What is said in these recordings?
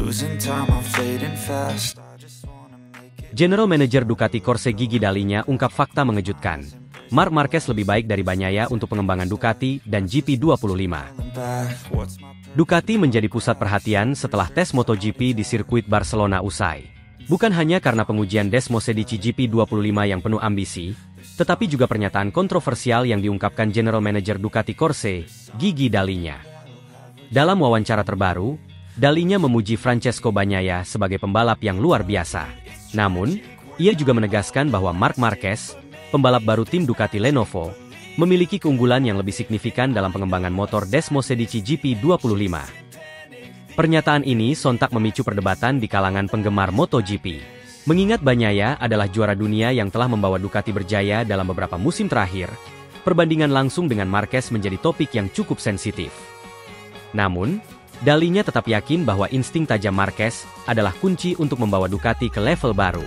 Losing time, I'm fading fast. General Manager Ducati Corse Gigi Dalinya ungkap fakta mengejutkan. Marc Marquez lebih baik dari Bagnaia untuk pengembangan Ducati dan GP25. Ducati menjadi pusat perhatian setelah tes MotoGP di sirkuit Barcelona usai. Bukan hanya karena pengujian Desmosedici GP25 yang penuh ambisi, tetapi juga pernyataan kontroversial yang diungkapkan General Manager Ducati Corse Gigi Dalinya. Dalam wawancara terbaru, Dalinya memuji Francesco Bagnaia sebagai pembalap yang luar biasa. Namun, ia juga menegaskan bahwa Marc Marquez, pembalap baru tim Ducati Lenovo, memiliki keunggulan yang lebih signifikan dalam pengembangan motor Desmosedici GP25. Pernyataan ini sontak memicu perdebatan di kalangan penggemar MotoGP. Mengingat Bagnaia adalah juara dunia yang telah membawa Ducati berjaya dalam beberapa musim terakhir, perbandingan langsung dengan Marquez menjadi topik yang cukup sensitif. Namun, Dalinya tetap yakin bahwa insting tajam Marquez adalah kunci untuk membawa Ducati ke level baru.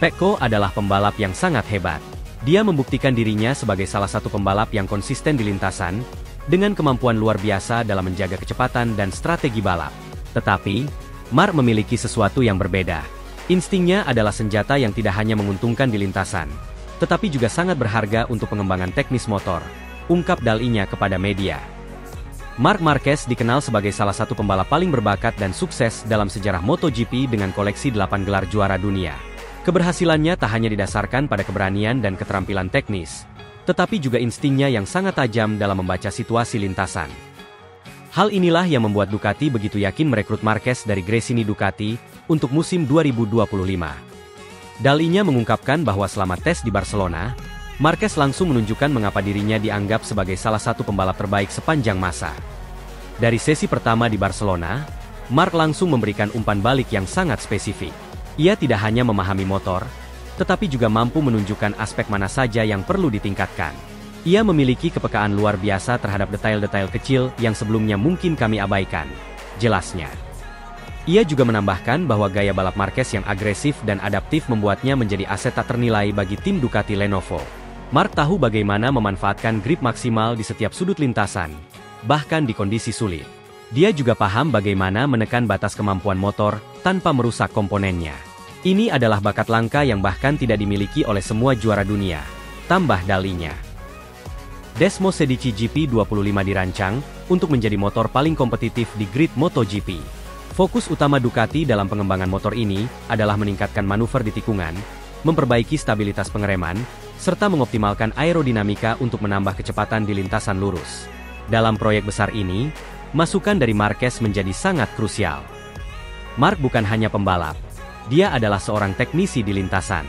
Pecco adalah pembalap yang sangat hebat. Dia membuktikan dirinya sebagai salah satu pembalap yang konsisten di lintasan, dengan kemampuan luar biasa dalam menjaga kecepatan dan strategi balap. Tetapi, Marc memiliki sesuatu yang berbeda. Instingnya adalah senjata yang tidak hanya menguntungkan di lintasan, tetapi juga sangat berharga untuk pengembangan teknis motor, ungkap Dalinya kepada media. Marc Marquez dikenal sebagai salah satu pembalap paling berbakat dan sukses dalam sejarah MotoGP dengan koleksi 8 gelar juara dunia. Keberhasilannya tak hanya didasarkan pada keberanian dan keterampilan teknis, tetapi juga instingnya yang sangat tajam dalam membaca situasi lintasan. Hal inilah yang membuat Ducati begitu yakin merekrut Marquez dari Gresini Ducati untuk musim 2025. Dalinya mengungkapkan bahwa selama tes di Barcelona, Marquez langsung menunjukkan mengapa dirinya dianggap sebagai salah satu pembalap terbaik sepanjang masa. Dari sesi pertama di Barcelona, Marc langsung memberikan umpan balik yang sangat spesifik. Ia tidak hanya memahami motor, tetapi juga mampu menunjukkan aspek mana saja yang perlu ditingkatkan. Ia memiliki kepekaan luar biasa terhadap detail-detail kecil yang sebelumnya mungkin kami abaikan, jelasnya. Ia juga menambahkan bahwa gaya balap Marquez yang agresif dan adaptif membuatnya menjadi aset tak ternilai bagi tim Ducati Lenovo. Marc tahu bagaimana memanfaatkan grip maksimal di setiap sudut lintasan, bahkan di kondisi sulit. Dia juga paham bagaimana menekan batas kemampuan motor tanpa merusak komponennya. Ini adalah bakat langka yang bahkan tidak dimiliki oleh semua juara dunia, tambah Dalinya. Desmosedici GP25 dirancang untuk menjadi motor paling kompetitif di grid MotoGP. Fokus utama Ducati dalam pengembangan motor ini adalah meningkatkan manuver di tikungan, memperbaiki stabilitas pengereman, serta mengoptimalkan aerodinamika untuk menambah kecepatan di lintasan lurus. Dalam proyek besar ini, masukan dari Marquez menjadi sangat krusial. Marc bukan hanya pembalap, dia adalah seorang teknisi di lintasan.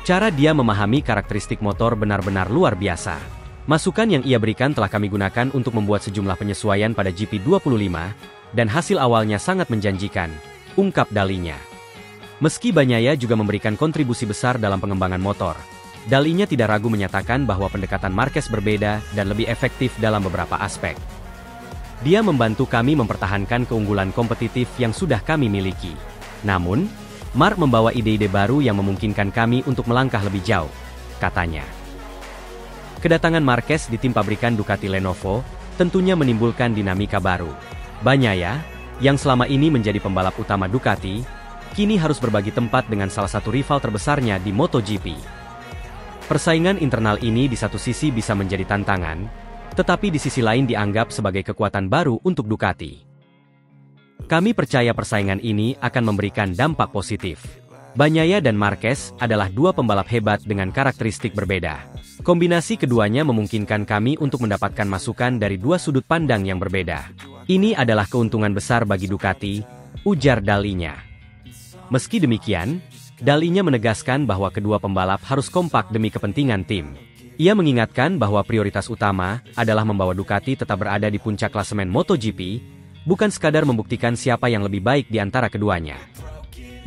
Cara dia memahami karakteristik motor benar-benar luar biasa. Masukan yang ia berikan telah kami gunakan untuk membuat sejumlah penyesuaian pada GP25, dan hasil awalnya sangat menjanjikan, ungkap Dalinya. Meski Bagnaia juga memberikan kontribusi besar dalam pengembangan motor, Dalinya tidak ragu menyatakan bahwa pendekatan Marquez berbeda dan lebih efektif dalam beberapa aspek. Dia membantu kami mempertahankan keunggulan kompetitif yang sudah kami miliki. Namun, Marc membawa ide-ide baru yang memungkinkan kami untuk melangkah lebih jauh, katanya. Kedatangan Marquez di tim pabrikan Ducati Lenovo tentunya menimbulkan dinamika baru. Bagnaia, yang selama ini menjadi pembalap utama Ducati, kini harus berbagi tempat dengan salah satu rival terbesarnya di MotoGP. Persaingan internal ini di satu sisi bisa menjadi tantangan, tetapi di sisi lain dianggap sebagai kekuatan baru untuk Ducati. Kami percaya persaingan ini akan memberikan dampak positif. Bagnaia dan Marquez adalah dua pembalap hebat dengan karakteristik berbeda. Kombinasi keduanya memungkinkan kami untuk mendapatkan masukan dari dua sudut pandang yang berbeda. Ini adalah keuntungan besar bagi Ducati, ujar Dalinya. Meski demikian, Dalinya menegaskan bahwa kedua pembalap harus kompak demi kepentingan tim. Ia mengingatkan bahwa prioritas utama adalah membawa Ducati tetap berada di puncak klasemen MotoGP, bukan sekadar membuktikan siapa yang lebih baik di antara keduanya.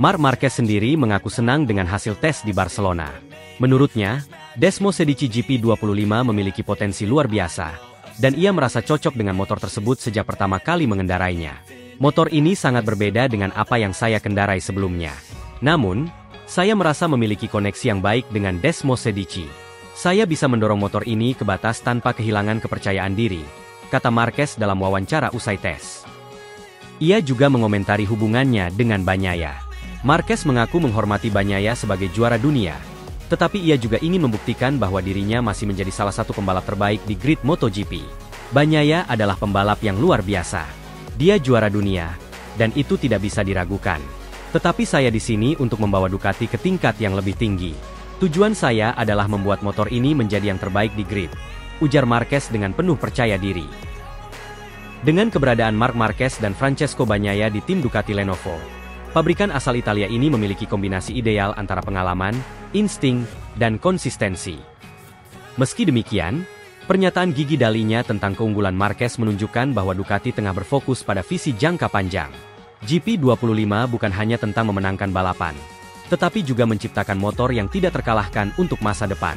Marc Marquez sendiri mengaku senang dengan hasil tes di Barcelona. Menurutnya, Desmosedici GP25 memiliki potensi luar biasa, dan ia merasa cocok dengan motor tersebut sejak pertama kali mengendarainya. Motor ini sangat berbeda dengan apa yang saya kendarai sebelumnya. Namun, saya merasa memiliki koneksi yang baik dengan Desmosedici. Saya bisa mendorong motor ini ke batas tanpa kehilangan kepercayaan diri, kata Marquez dalam wawancara usai tes. Ia juga mengomentari hubungannya dengan Bagnaia. Marquez mengaku menghormati Bagnaia sebagai juara dunia, tetapi ia juga ingin membuktikan bahwa dirinya masih menjadi salah satu pembalap terbaik di grid MotoGP. Bagnaia adalah pembalap yang luar biasa. Dia juara dunia, dan itu tidak bisa diragukan. Tetapi saya di sini untuk membawa Ducati ke tingkat yang lebih tinggi. Tujuan saya adalah membuat motor ini menjadi yang terbaik di grid, ujar Marquez dengan penuh percaya diri. Dengan keberadaan Marc Marquez dan Francesco Bagnaia di tim Ducati Lenovo, pabrikan asal Italia ini memiliki kombinasi ideal antara pengalaman, insting, dan konsistensi. Meski demikian, pernyataan Gigi Dalinya tentang keunggulan Marquez menunjukkan bahwa Ducati tengah berfokus pada visi jangka panjang. GP25 bukan hanya tentang memenangkan balapan, tetapi juga menciptakan motor yang tidak terkalahkan untuk masa depan.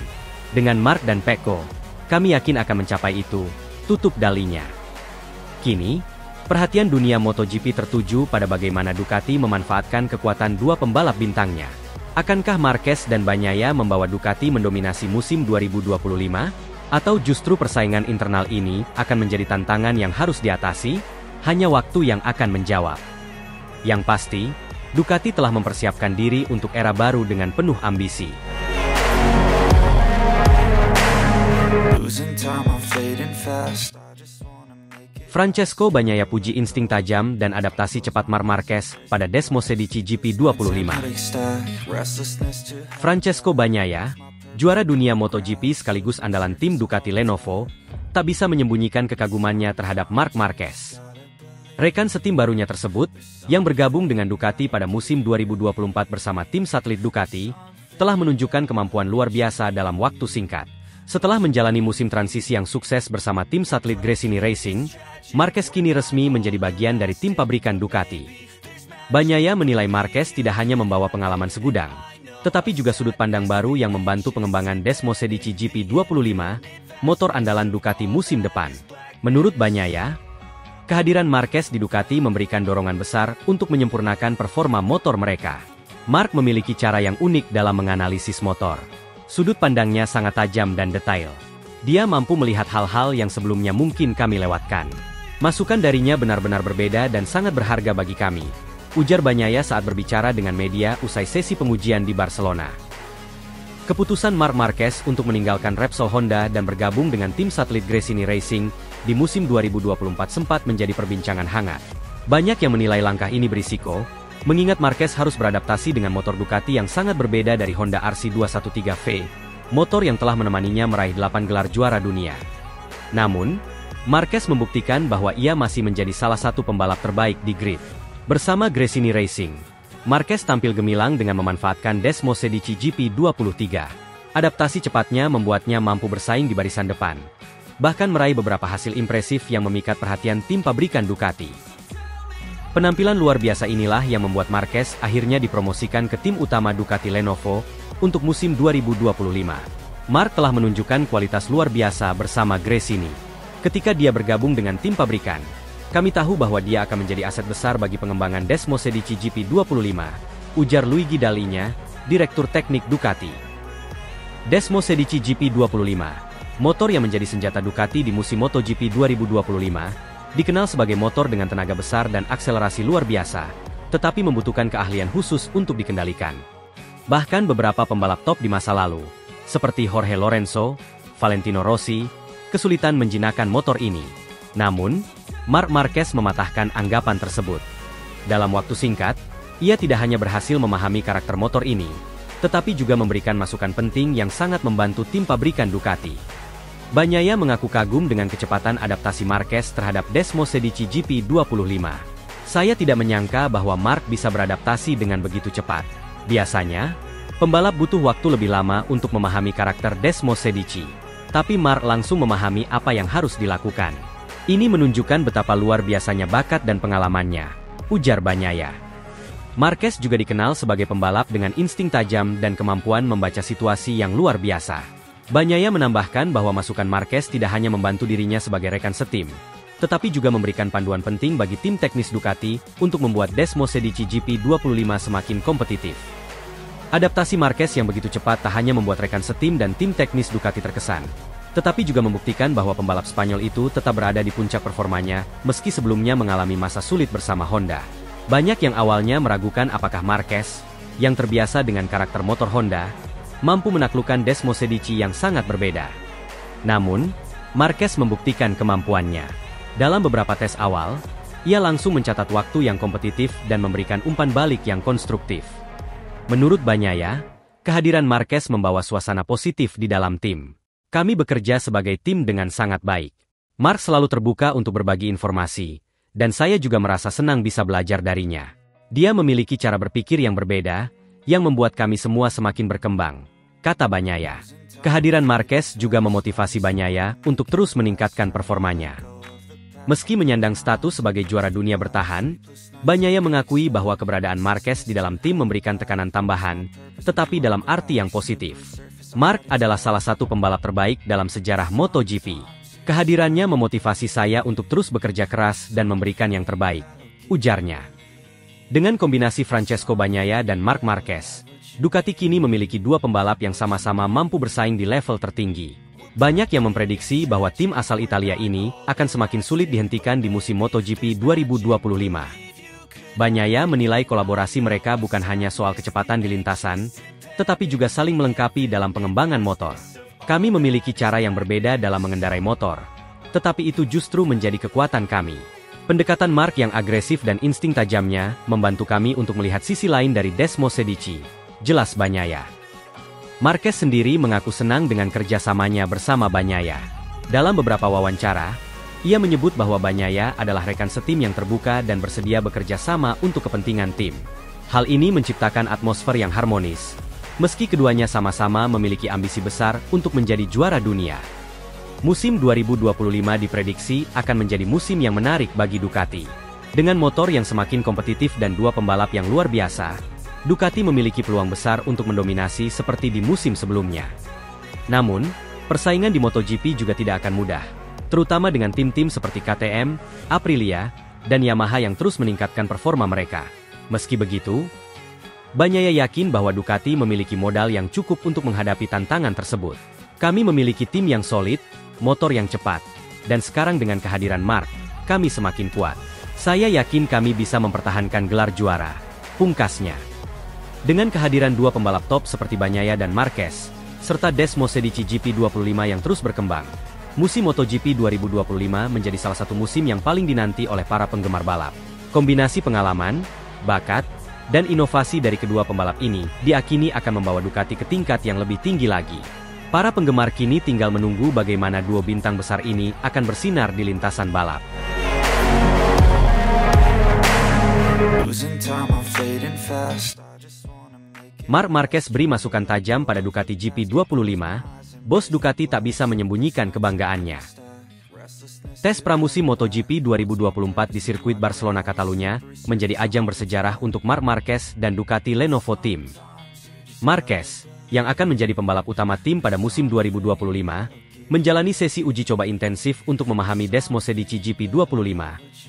Dengan Marc dan Pecco, kami yakin akan mencapai itu, tutup Dalinya. Kini, perhatian dunia MotoGP tertuju pada bagaimana Ducati memanfaatkan kekuatan dua pembalap bintangnya. Akankah Marquez dan Bagnaia membawa Ducati mendominasi musim 2025? Atau justru persaingan internal ini akan menjadi tantangan yang harus diatasi? Hanya waktu yang akan menjawab. Yang pasti, Ducati telah mempersiapkan diri untuk era baru dengan penuh ambisi. Francesco Bagnaia puji insting tajam dan adaptasi cepat Marc Marquez pada Desmosedici GP25. Francesco Bagnaia, juara dunia MotoGP sekaligus andalan tim Ducati Lenovo, tak bisa menyembunyikan kekagumannya terhadap Marc Marquez. Rekan setim barunya tersebut, yang bergabung dengan Ducati pada musim 2024 bersama tim satelit Ducati, telah menunjukkan kemampuan luar biasa dalam waktu singkat. Setelah menjalani musim transisi yang sukses bersama tim satelit Gresini Racing, Marquez kini resmi menjadi bagian dari tim pabrikan Ducati. Bagnaia menilai Marquez tidak hanya membawa pengalaman segudang, tetapi juga sudut pandang baru yang membantu pengembangan Desmosedici GP25, motor andalan Ducati musim depan. Menurut Bagnaia, kehadiran Marquez di Ducati memberikan dorongan besar untuk menyempurnakan performa motor mereka. Marc memiliki cara yang unik dalam menganalisis motor. Sudut pandangnya sangat tajam dan detail. Dia mampu melihat hal-hal yang sebelumnya mungkin kami lewatkan. Masukan darinya benar-benar berbeda dan sangat berharga bagi kami, ujar Bagnaia saat berbicara dengan media usai sesi pengujian di Barcelona. Keputusan Marc Marquez untuk meninggalkan Repsol Honda dan bergabung dengan tim satelit Gresini Racing di musim 2024 sempat menjadi perbincangan hangat. Banyak yang menilai langkah ini berisiko, mengingat Marquez harus beradaptasi dengan motor Ducati yang sangat berbeda dari Honda RC213V, motor yang telah menemaninya meraih 8 gelar juara dunia. Namun, Marquez membuktikan bahwa ia masih menjadi salah satu pembalap terbaik di grid. Bersama Gresini Racing, Marquez tampil gemilang dengan memanfaatkan Desmosedici GP23. Adaptasi cepatnya membuatnya mampu bersaing di barisan depan, bahkan meraih beberapa hasil impresif yang memikat perhatian tim pabrikan Ducati. Penampilan luar biasa inilah yang membuat Marquez akhirnya dipromosikan ke tim utama Ducati Lenovo untuk musim 2025. Marc telah menunjukkan kualitas luar biasa bersama Gresini. Ketika dia bergabung dengan tim pabrikan, kami tahu bahwa dia akan menjadi aset besar bagi pengembangan Desmosedici GP25, ujar Luigi Dalinya, Direktur Teknik Ducati. Desmosedici GP25, motor yang menjadi senjata Ducati di musim MotoGP 2025, dikenal sebagai motor dengan tenaga besar dan akselerasi luar biasa, tetapi membutuhkan keahlian khusus untuk dikendalikan. Bahkan beberapa pembalap top di masa lalu, seperti Jorge Lorenzo, Valentino Rossi, kesulitan menjinakkan motor ini. Namun, Marc Marquez mematahkan anggapan tersebut. Dalam waktu singkat, ia tidak hanya berhasil memahami karakter motor ini, tetapi juga memberikan masukan penting yang sangat membantu tim pabrikan Ducati. Bagnaia mengaku kagum dengan kecepatan adaptasi Marquez terhadap Desmosedici GP25. Saya tidak menyangka bahwa Marc bisa beradaptasi dengan begitu cepat. Biasanya, pembalap butuh waktu lebih lama untuk memahami karakter Desmosedici. Tapi Marc langsung memahami apa yang harus dilakukan. Ini menunjukkan betapa luar biasanya bakat dan pengalamannya, ujar Bagnaia. Marquez juga dikenal sebagai pembalap dengan insting tajam dan kemampuan membaca situasi yang luar biasa. Bagnaia menambahkan bahwa masukan Marquez tidak hanya membantu dirinya sebagai rekan setim, tetapi juga memberikan panduan penting bagi tim teknis Ducati untuk membuat Desmosedici GP25 semakin kompetitif. Adaptasi Marquez yang begitu cepat tak hanya membuat rekan setim dan tim teknis Ducati terkesan, tetapi juga membuktikan bahwa pembalap Spanyol itu tetap berada di puncak performanya, meski sebelumnya mengalami masa sulit bersama Honda. Banyak yang awalnya meragukan apakah Marquez, yang terbiasa dengan karakter motor Honda, mampu menaklukkan Desmosedici yang sangat berbeda. Namun, Marquez membuktikan kemampuannya. Dalam beberapa tes awal, ia langsung mencatat waktu yang kompetitif dan memberikan umpan balik yang konstruktif. Menurut Bagnaia, kehadiran Marquez membawa suasana positif di dalam tim. Kami bekerja sebagai tim dengan sangat baik. Mark selalu terbuka untuk berbagi informasi, dan saya juga merasa senang bisa belajar darinya. Dia memiliki cara berpikir yang berbeda, yang membuat kami semua semakin berkembang, kata Bagnaia. Kehadiran Marquez juga memotivasi Bagnaia untuk terus meningkatkan performanya. Meski menyandang status sebagai juara dunia bertahan, Bagnaia mengakui bahwa keberadaan Marquez di dalam tim memberikan tekanan tambahan, tetapi dalam arti yang positif. Mark adalah salah satu pembalap terbaik dalam sejarah MotoGP. Kehadirannya memotivasi saya untuk terus bekerja keras dan memberikan yang terbaik, ujarnya. Dengan kombinasi Francesco Bagnaia dan Marc Marquez, Ducati kini memiliki dua pembalap yang sama-sama mampu bersaing di level tertinggi. Banyak yang memprediksi bahwa tim asal Italia ini akan semakin sulit dihentikan di musim MotoGP 2025. Bagnaia menilai kolaborasi mereka bukan hanya soal kecepatan di lintasan, tetapi juga saling melengkapi dalam pengembangan motor. Kami memiliki cara yang berbeda dalam mengendarai motor, tetapi itu justru menjadi kekuatan kami. Pendekatan Mark yang agresif dan insting tajamnya membantu kami untuk melihat sisi lain dari Desmosedici, jelas Bagnaia. Marquez sendiri mengaku senang dengan kerjasamanya bersama Bagnaia. Dalam beberapa wawancara, ia menyebut bahwa Bagnaia adalah rekan setim yang terbuka dan bersedia bekerja sama untuk kepentingan tim. Hal ini menciptakan atmosfer yang harmonis, meski keduanya sama-sama memiliki ambisi besar untuk menjadi juara dunia. Musim 2025 diprediksi akan menjadi musim yang menarik bagi Ducati. Dengan motor yang semakin kompetitif dan dua pembalap yang luar biasa, Ducati memiliki peluang besar untuk mendominasi seperti di musim sebelumnya. Namun, persaingan di MotoGP juga tidak akan mudah, terutama dengan tim-tim seperti KTM, Aprilia, dan Yamaha yang terus meningkatkan performa mereka. Meski begitu, Bagnaia yakin bahwa Ducati memiliki modal yang cukup untuk menghadapi tantangan tersebut. Kami memiliki tim yang solid, motor yang cepat, dan sekarang dengan kehadiran Mark, kami semakin kuat. Saya yakin kami bisa mempertahankan gelar juara, pungkasnya. Dengan kehadiran dua pembalap top seperti Bagnaia dan Marquez, serta Desmosedici GP25 yang terus berkembang, musim MotoGP 2025 menjadi salah satu musim yang paling dinanti oleh para penggemar balap. Kombinasi pengalaman, bakat, dan inovasi dari kedua pembalap ini diakini akan membawa Ducati ke tingkat yang lebih tinggi lagi. Para penggemar kini tinggal menunggu bagaimana dua bintang besar ini akan bersinar di lintasan balap. Marc Marquez beri masukan tajam pada Ducati GP25, bos Ducati tak bisa menyembunyikan kebanggaannya. Tes pramusim MotoGP 2024 di sirkuit Barcelona Catalunya menjadi ajang bersejarah untuk Marc Marquez dan Ducati Lenovo Team. Marquez, yang akan menjadi pembalap utama tim pada musim 2025, menjalani sesi uji coba intensif untuk memahami Desmosedici GP25,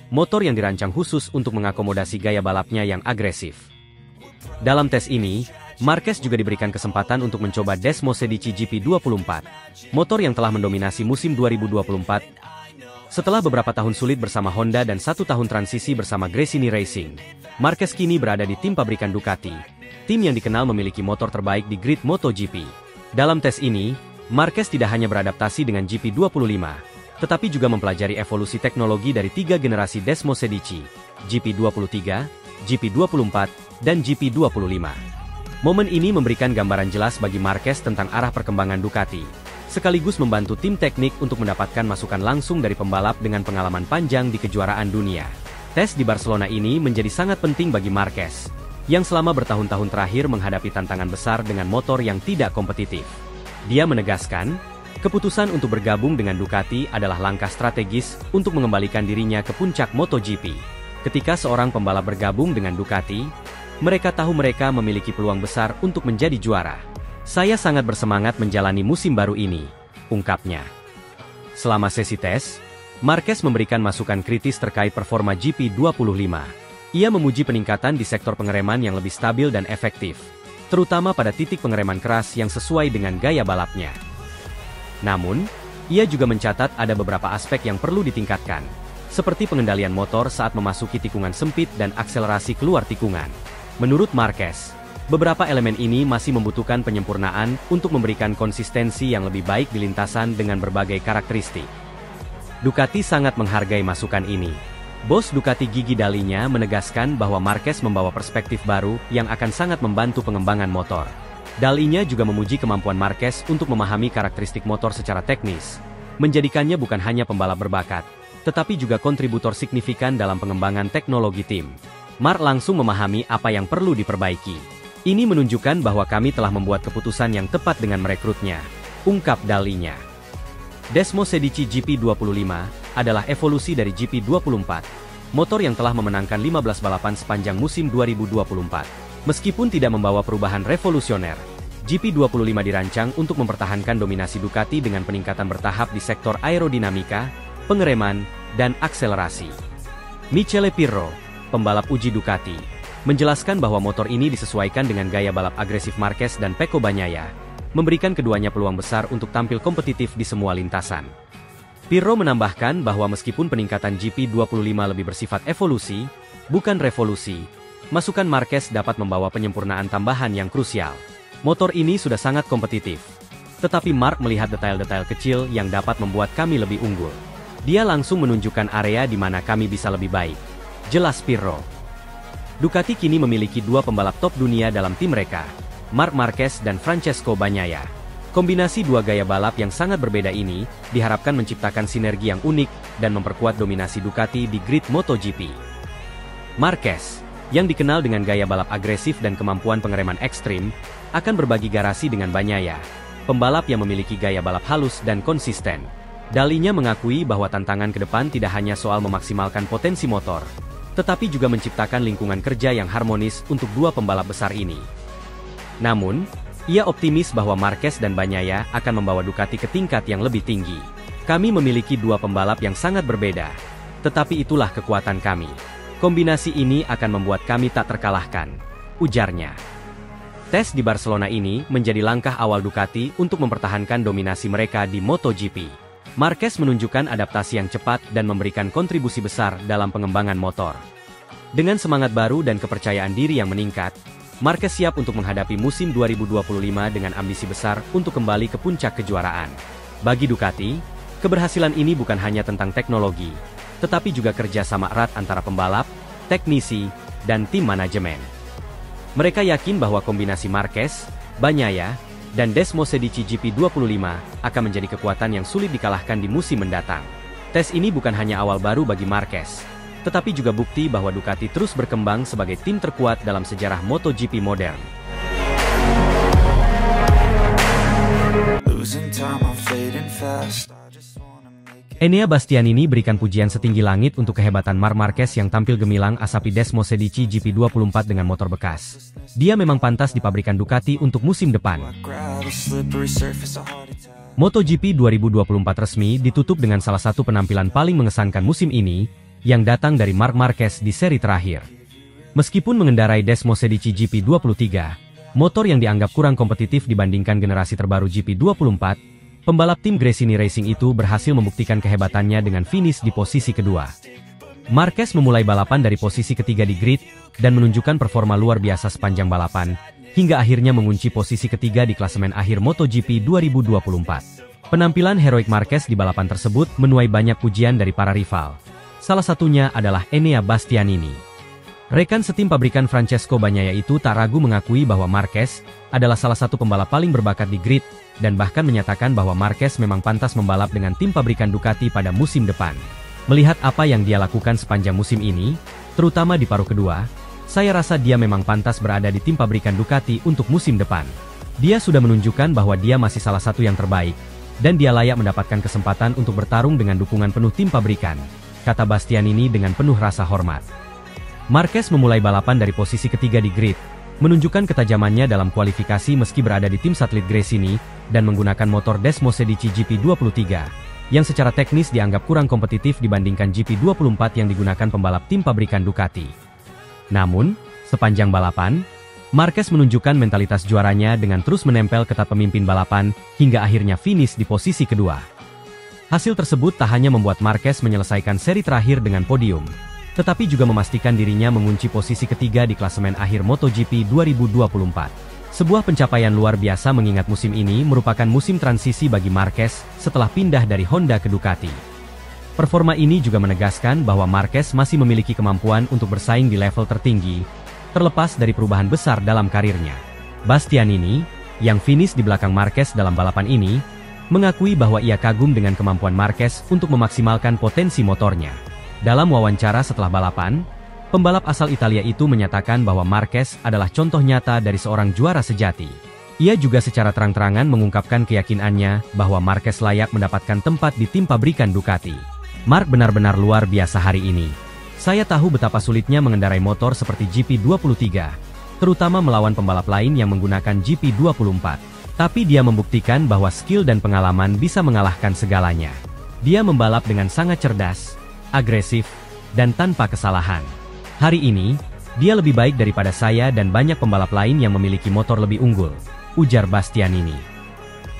motor yang dirancang khusus untuk mengakomodasi gaya balapnya yang agresif. Dalam tes ini, Marquez juga diberikan kesempatan untuk mencoba Desmosedici GP24, motor yang telah mendominasi musim 2024. Setelah beberapa tahun sulit bersama Honda dan 1 tahun transisi bersama Gresini Racing, Marquez kini berada di tim pabrikan Ducati, tim yang dikenal memiliki motor terbaik di grid MotoGP. Dalam tes ini, Marquez tidak hanya beradaptasi dengan GP25, tetapi juga mempelajari evolusi teknologi dari 3 generasi Desmosedici, GP23, GP24, dan GP25. Momen ini memberikan gambaran jelas bagi Marquez tentang arah perkembangan Ducati, sekaligus membantu tim teknik untuk mendapatkan masukan langsung dari pembalap dengan pengalaman panjang di kejuaraan dunia. Tes di Barcelona ini menjadi sangat penting bagi Marquez, yang selama bertahun-tahun terakhir menghadapi tantangan besar dengan motor yang tidak kompetitif. Dia menegaskan, keputusan untuk bergabung dengan Ducati adalah langkah strategis untuk mengembalikan dirinya ke puncak MotoGP. Ketika seorang pembalap bergabung dengan Ducati, mereka tahu mereka memiliki peluang besar untuk menjadi juara. Saya sangat bersemangat menjalani musim baru ini, ungkapnya. Selama sesi tes, Marquez memberikan masukan kritis terkait performa GP25. Ia memuji peningkatan di sektor pengereman yang lebih stabil dan efektif, terutama pada titik pengereman keras yang sesuai dengan gaya balapnya. Namun, Ia juga mencatat ada beberapa aspek yang perlu ditingkatkan, seperti pengendalian motor saat memasuki tikungan sempit dan akselerasi keluar tikungan. Menurut Marquez, beberapa elemen ini masih membutuhkan penyempurnaan untuk memberikan konsistensi yang lebih baik di lintasan dengan berbagai karakteristik. Ducati sangat menghargai masukan ini. Bos Ducati Gigi Dalinya menegaskan bahwa Marquez membawa perspektif baru yang akan sangat membantu pengembangan motor. Dalinya juga memuji kemampuan Marquez untuk memahami karakteristik motor secara teknis, menjadikannya bukan hanya pembalap berbakat, tetapi juga kontributor signifikan dalam pengembangan teknologi tim. Mark langsung memahami apa yang perlu diperbaiki. Ini menunjukkan bahwa kami telah membuat keputusan yang tepat dengan merekrutnya, ungkap Dalinya. Desmosedici GP25 adalah evolusi dari GP24, motor yang telah memenangkan 15 balapan sepanjang musim 2024. Meskipun tidak membawa perubahan revolusioner, GP25 dirancang untuk mempertahankan dominasi Ducati dengan peningkatan bertahap di sektor aerodinamika, pengereman, dan akselerasi. Michele Pirro, pembalap uji Ducati, menjelaskan bahwa motor ini disesuaikan dengan gaya balap agresif Marquez dan Pecco Bagnaia, memberikan keduanya peluang besar untuk tampil kompetitif di semua lintasan. Pirro menambahkan bahwa meskipun peningkatan GP25 lebih bersifat evolusi, bukan revolusi, masukan Marquez dapat membawa penyempurnaan tambahan yang krusial. Motor ini sudah sangat kompetitif. Tetapi Mark melihat detail-detail kecil yang dapat membuat kami lebih unggul. Dia langsung menunjukkan area di mana kami bisa lebih baik, jelas Pirro. Ducati kini memiliki dua pembalap top dunia dalam tim mereka, Marc Marquez dan Francesco Bagnaia. Kombinasi dua gaya balap yang sangat berbeda ini diharapkan menciptakan sinergi yang unik dan memperkuat dominasi Ducati di grid MotoGP. Marquez, yang dikenal dengan gaya balap agresif dan kemampuan pengereman ekstrim, akan berbagi garasi dengan Bagnaia, pembalap yang memiliki gaya balap halus dan konsisten. Dalinya mengakui bahwa tantangan ke depan tidak hanya soal memaksimalkan potensi motor, tetapi juga menciptakan lingkungan kerja yang harmonis untuk dua pembalap besar ini. Namun, ia optimis bahwa Marquez dan Bagnaia akan membawa Ducati ke tingkat yang lebih tinggi. Kami memiliki dua pembalap yang sangat berbeda, tetapi itulah kekuatan kami. Kombinasi ini akan membuat kami tak terkalahkan, ujarnya. Tes di Barcelona ini menjadi langkah awal Ducati untuk mempertahankan dominasi mereka di MotoGP. Marquez menunjukkan adaptasi yang cepat dan memberikan kontribusi besar dalam pengembangan motor. Dengan semangat baru dan kepercayaan diri yang meningkat, Marquez siap untuk menghadapi musim 2025 dengan ambisi besar untuk kembali ke puncak kejuaraan. Bagi Ducati, keberhasilan ini bukan hanya tentang teknologi, tetapi juga kerja sama erat antara pembalap, teknisi, dan tim manajemen. Mereka yakin bahwa kombinasi Marquez, Bagnaia, dan Desmosedici GP25 akan menjadi kekuatan yang sulit dikalahkan di musim mendatang. Tes ini bukan hanya awal baru bagi Marquez, tetapi juga bukti bahwa Ducati terus berkembang sebagai tim terkuat dalam sejarah MotoGP modern. Enea Bastianini berikan pujian setinggi langit untuk kehebatan Marc Marquez yang tampil gemilang asapi Desmosedici GP24 dengan motor bekas. Dia memang pantas dipabrikan Ducati untuk musim depan. MotoGP 2024 resmi ditutup dengan salah satu penampilan paling mengesankan musim ini, yang datang dari Marc Marquez di seri terakhir. Meskipun mengendarai Desmosedici GP23, motor yang dianggap kurang kompetitif dibandingkan generasi terbaru GP24, pembalap tim Gresini Racing itu berhasil membuktikan kehebatannya dengan finish di posisi kedua. Marquez memulai balapan dari posisi ketiga di grid, dan menunjukkan performa luar biasa sepanjang balapan, hingga akhirnya mengunci posisi ketiga di klasemen akhir MotoGP 2024. Penampilan heroik Marquez di balapan tersebut menuai banyak pujian dari para rival. Salah satunya adalah Enea Bastianini. Rekan setim pabrikan Francesco Bagnaia itu tak ragu mengakui bahwa Marquez adalah salah satu pembalap paling berbakat di grid, dan bahkan menyatakan bahwa Marquez memang pantas membalap dengan tim pabrikan Ducati pada musim depan. Melihat apa yang dia lakukan sepanjang musim ini, terutama di paruh kedua, saya rasa dia memang pantas berada di tim pabrikan Ducati untuk musim depan. Dia sudah menunjukkan bahwa dia masih salah satu yang terbaik, dan dia layak mendapatkan kesempatan untuk bertarung dengan dukungan penuh tim pabrikan, kata Bastianini dengan penuh rasa hormat. Marquez memulai balapan dari posisi ketiga di grid, menunjukkan ketajamannya dalam kualifikasi meski berada di tim satelit Gresini, dan menggunakan motor Desmosedici GP23, yang secara teknis dianggap kurang kompetitif dibandingkan GP24 yang digunakan pembalap tim pabrikan Ducati. Namun, sepanjang balapan, Marquez menunjukkan mentalitas juaranya dengan terus menempel ketat pemimpin balapan, hingga akhirnya finish di posisi kedua. Hasil tersebut tak hanya membuat Marquez menyelesaikan seri terakhir dengan podium, tetapi juga memastikan dirinya mengunci posisi ketiga di klasemen akhir MotoGP 2024. Sebuah pencapaian luar biasa mengingat musim ini merupakan musim transisi bagi Marquez setelah pindah dari Honda ke Ducati. Performa ini juga menegaskan bahwa Marquez masih memiliki kemampuan untuk bersaing di level tertinggi, terlepas dari perubahan besar dalam karirnya. Bastianini, yang finish di belakang Marquez dalam balapan ini, mengakui bahwa ia kagum dengan kemampuan Marquez untuk memaksimalkan potensi motornya. Dalam wawancara setelah balapan, pembalap asal Italia itu menyatakan bahwa Marquez adalah contoh nyata dari seorang juara sejati. Ia juga secara terang-terangan mengungkapkan keyakinannya bahwa Marquez layak mendapatkan tempat di tim pabrikan Ducati. Mark benar-benar luar biasa hari ini. Saya tahu betapa sulitnya mengendarai motor seperti GP23, terutama melawan pembalap lain yang menggunakan GP24. Tapi dia membuktikan bahwa skill dan pengalaman bisa mengalahkan segalanya. Dia membalap dengan sangat cerdas, agresif, dan tanpa kesalahan. Hari ini, dia lebih baik daripada saya dan banyak pembalap lain yang memiliki motor lebih unggul, ujar Bastianini.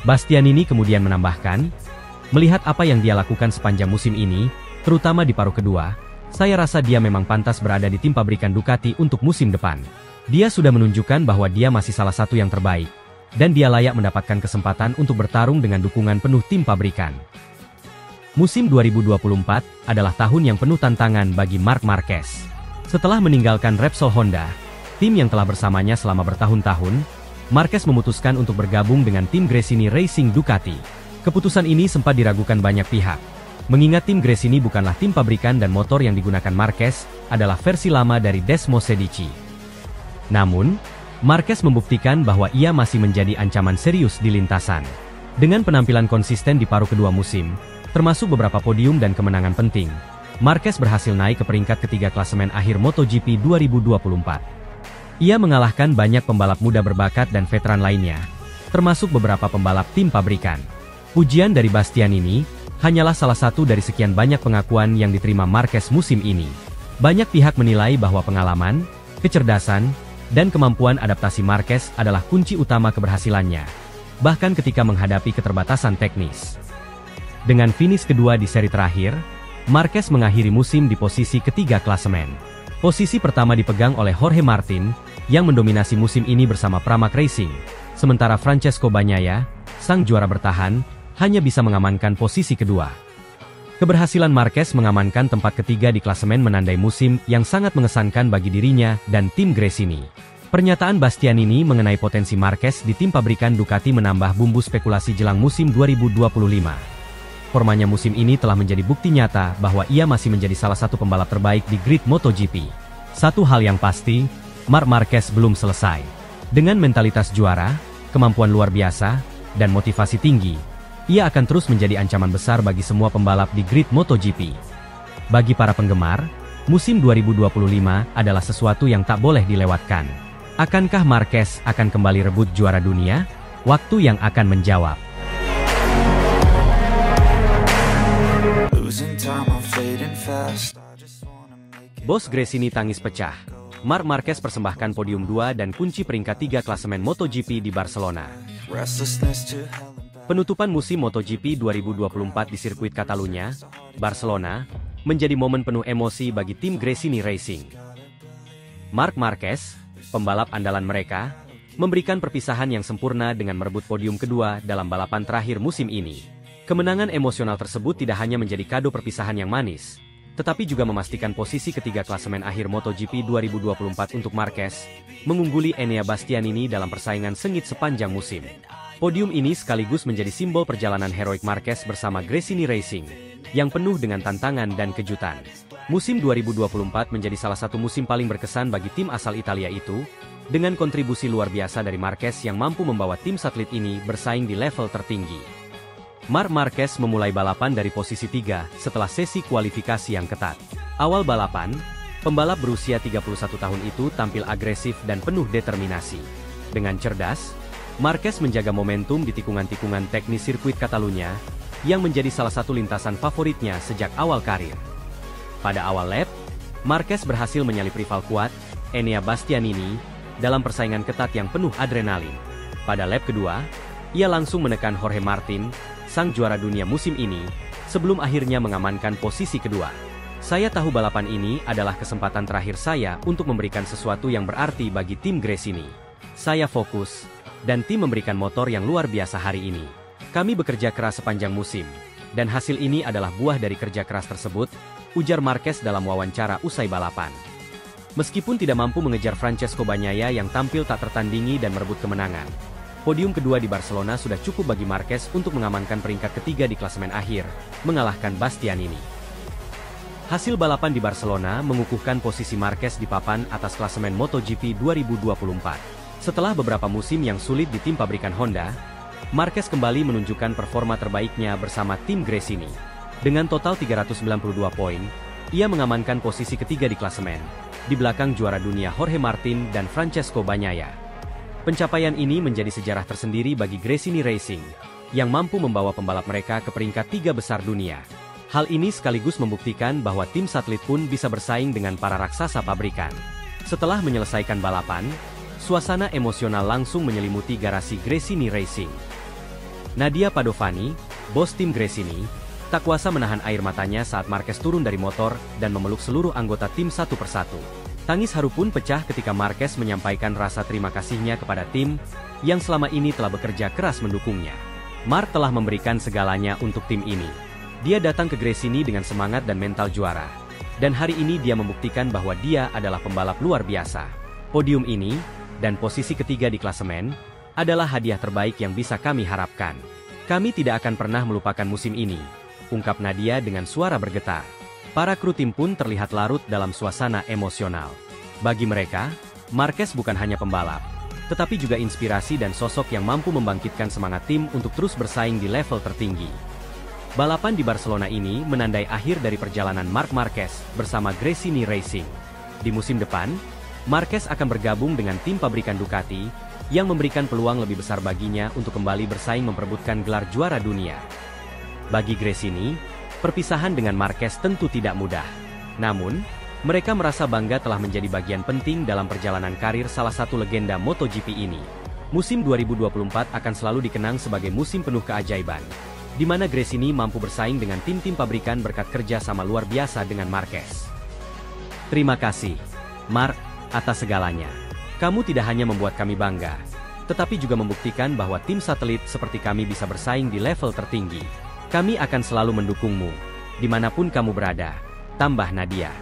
Bastianini kemudian menambahkan, melihat apa yang dia lakukan sepanjang musim ini, terutama di paruh kedua, saya rasa dia memang pantas berada di tim pabrikan Ducati untuk musim depan. Dia sudah menunjukkan bahwa dia masih salah satu yang terbaik, dan dia layak mendapatkan kesempatan untuk bertarung dengan dukungan penuh tim pabrikan. Musim 2024 adalah tahun yang penuh tantangan bagi Marc Marquez. Setelah meninggalkan Repsol Honda, tim yang telah bersamanya selama bertahun-tahun, Marquez memutuskan untuk bergabung dengan tim Gresini Racing Ducati. Keputusan ini sempat diragukan banyak pihak, mengingat tim Gresini bukanlah tim pabrikan dan motor yang digunakan Marquez adalah versi lama dari Desmosedici. Namun, Marquez membuktikan bahwa ia masih menjadi ancaman serius di lintasan. Dengan penampilan konsisten di paruh kedua musim, termasuk beberapa podium dan kemenangan penting, Marquez berhasil naik ke peringkat ketiga klasemen akhir MotoGP 2024. Ia mengalahkan banyak pembalap muda berbakat dan veteran lainnya, termasuk beberapa pembalap tim pabrikan. Pujian dari Bastianini hanyalah salah satu dari sekian banyak pengakuan yang diterima Marquez musim ini. Banyak pihak menilai bahwa pengalaman, kecerdasan, dan kemampuan adaptasi Marquez adalah kunci utama keberhasilannya, bahkan ketika menghadapi keterbatasan teknis. Dengan finish kedua di seri terakhir, Marquez mengakhiri musim di posisi ketiga klasemen. Posisi pertama dipegang oleh Jorge Martin, yang mendominasi musim ini bersama Pramac Racing, sementara Francesco Bagnaia, sang juara bertahan, hanya bisa mengamankan posisi kedua. Keberhasilan Marquez mengamankan tempat ketiga di klasemen menandai musim yang sangat mengesankan bagi dirinya dan tim Gresini. Pernyataan Bastianini mengenai potensi Marquez di tim pabrikan Ducati menambah bumbu spekulasi jelang musim 2025. Formanya musim ini telah menjadi bukti nyata bahwa ia masih menjadi salah satu pembalap terbaik di grid MotoGP. Satu hal yang pasti, Marc Marquez belum selesai. Dengan mentalitas juara, kemampuan luar biasa, dan motivasi tinggi, ia akan terus menjadi ancaman besar bagi semua pembalap di grid MotoGP. Bagi para penggemar, musim 2025 adalah sesuatu yang tak boleh dilewatkan. Akankah Marquez akan kembali rebut juara dunia? Waktu yang akan menjawab. Bos Gresini tangis pecah. Marc Marquez persembahkan podium 2 dan kunci peringkat 3 klasemen MotoGP di Barcelona. Penutupan musim MotoGP 2024 di sirkuit Catalunya, Barcelona, menjadi momen penuh emosi bagi tim Gresini Racing. Marc Marquez, pembalap andalan mereka, memberikan perpisahan yang sempurna dengan merebut podium kedua dalam balapan terakhir musim ini. Kemenangan emosional tersebut tidak hanya menjadi kado perpisahan yang manis, tetapi juga memastikan posisi ketiga klasemen akhir MotoGP 2024 untuk Marquez, mengungguli Enea Bastianini dalam persaingan sengit sepanjang musim. Podium ini sekaligus menjadi simbol perjalanan heroik Marquez bersama Gresini Racing, yang penuh dengan tantangan dan kejutan. Musim 2024 menjadi salah satu musim paling berkesan bagi tim asal Italia itu, dengan kontribusi luar biasa dari Marquez yang mampu membawa tim satelit ini bersaing di level tertinggi. Marc Marquez memulai balapan dari posisi 3 setelah sesi kualifikasi yang ketat. Awal balapan, pembalap berusia 31 tahun itu tampil agresif dan penuh determinasi. Dengan cerdas, Marquez menjaga momentum di tikungan-tikungan teknis sirkuit Catalunya, yang menjadi salah satu lintasan favoritnya sejak awal karir. Pada awal lap, Marquez berhasil menyalip rival kuat, Enea Bastianini, dalam persaingan ketat yang penuh adrenalin. Pada lap kedua, ia langsung menekan Jorge Martin, sang juara dunia musim ini, sebelum akhirnya mengamankan posisi kedua. Saya tahu balapan ini adalah kesempatan terakhir saya untuk memberikan sesuatu yang berarti bagi tim Gresini. Saya fokus, dan tim memberikan motor yang luar biasa hari ini. Kami bekerja keras sepanjang musim, dan hasil ini adalah buah dari kerja keras tersebut, ujar Marquez dalam wawancara usai balapan. Meskipun tidak mampu mengejar Francesco Bagnaia yang tampil tak tertandingi dan merebut kemenangan, podium kedua di Barcelona sudah cukup bagi Marquez untuk mengamankan peringkat ketiga di klasemen akhir, mengalahkan Bastianini. Hasil balapan di Barcelona mengukuhkan posisi Marquez di papan atas klasemen MotoGP 2024. Setelah beberapa musim yang sulit di tim pabrikan Honda, Marquez kembali menunjukkan performa terbaiknya bersama tim Gresini. Dengan total 392 poin, ia mengamankan posisi ketiga di klasemen, di belakang juara dunia Jorge Martin dan Francesco Bagnaia. Pencapaian ini menjadi sejarah tersendiri bagi Gresini Racing, yang mampu membawa pembalap mereka ke peringkat 3 besar dunia. Hal ini sekaligus membuktikan bahwa tim satelit pun bisa bersaing dengan para raksasa pabrikan. Setelah menyelesaikan balapan, suasana emosional langsung menyelimuti garasi Gresini Racing. Nadia Padovani, bos tim Gresini, tak kuasa menahan air matanya saat Marquez turun dari motor dan memeluk seluruh anggota tim satu persatu. Tangis haru pun pecah ketika Marquez menyampaikan rasa terima kasihnya kepada tim yang selama ini telah bekerja keras mendukungnya. Mark telah memberikan segalanya untuk tim ini. Dia datang ke Gresini dengan semangat dan mental juara. Dan hari ini dia membuktikan bahwa dia adalah pembalap luar biasa. Podium ini, dan posisi ketiga di klasemen, adalah hadiah terbaik yang bisa kami harapkan. Kami tidak akan pernah melupakan musim ini, ungkap Nadia dengan suara bergetar. Para kru tim pun terlihat larut dalam suasana emosional. Bagi mereka, Marquez bukan hanya pembalap, tetapi juga inspirasi dan sosok yang mampu membangkitkan semangat tim untuk terus bersaing di level tertinggi. Balapan di Barcelona ini menandai akhir dari perjalanan Marc Marquez bersama Gresini Racing. Di musim depan, Marquez akan bergabung dengan tim pabrikan Ducati, yang memberikan peluang lebih besar baginya untuk kembali bersaing memperebutkan gelar juara dunia. Bagi Gresini, perpisahan dengan Marquez tentu tidak mudah. Namun, mereka merasa bangga telah menjadi bagian penting dalam perjalanan karir salah satu legenda MotoGP ini. Musim 2024 akan selalu dikenang sebagai musim penuh keajaiban, di mana Gresini mampu bersaing dengan tim-tim pabrikan berkat kerja sama luar biasa dengan Marquez. Terima kasih, Mark, atas segalanya. Kamu tidak hanya membuat kami bangga, tetapi juga membuktikan bahwa tim satelit seperti kami bisa bersaing di level tertinggi. Kami akan selalu mendukungmu, dimanapun kamu berada, tambah Nadia.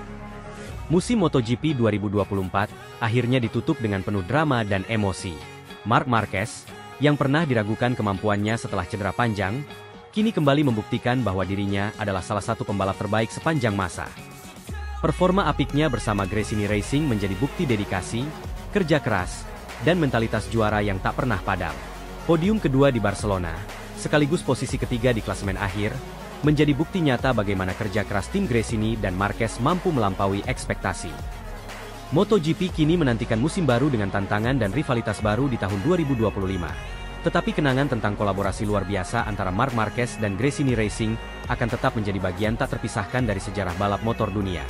Musim MotoGP 2024 akhirnya ditutup dengan penuh drama dan emosi. Marc Marquez, yang pernah diragukan kemampuannya setelah cedera panjang, kini kembali membuktikan bahwa dirinya adalah salah satu pembalap terbaik sepanjang masa. Performa apiknya bersama Gresini Racing menjadi bukti dedikasi, kerja keras, dan mentalitas juara yang tak pernah padam. Podium kedua di Barcelona, sekaligus posisi ketiga di klasemen akhir, menjadi bukti nyata bagaimana kerja keras tim Gresini dan Marquez mampu melampaui ekspektasi. MotoGP kini menantikan musim baru dengan tantangan dan rivalitas baru di tahun 2025. Tetapi kenangan tentang kolaborasi luar biasa antara Marc Marquez dan Gresini Racing akan tetap menjadi bagian tak terpisahkan dari sejarah balap motor dunia.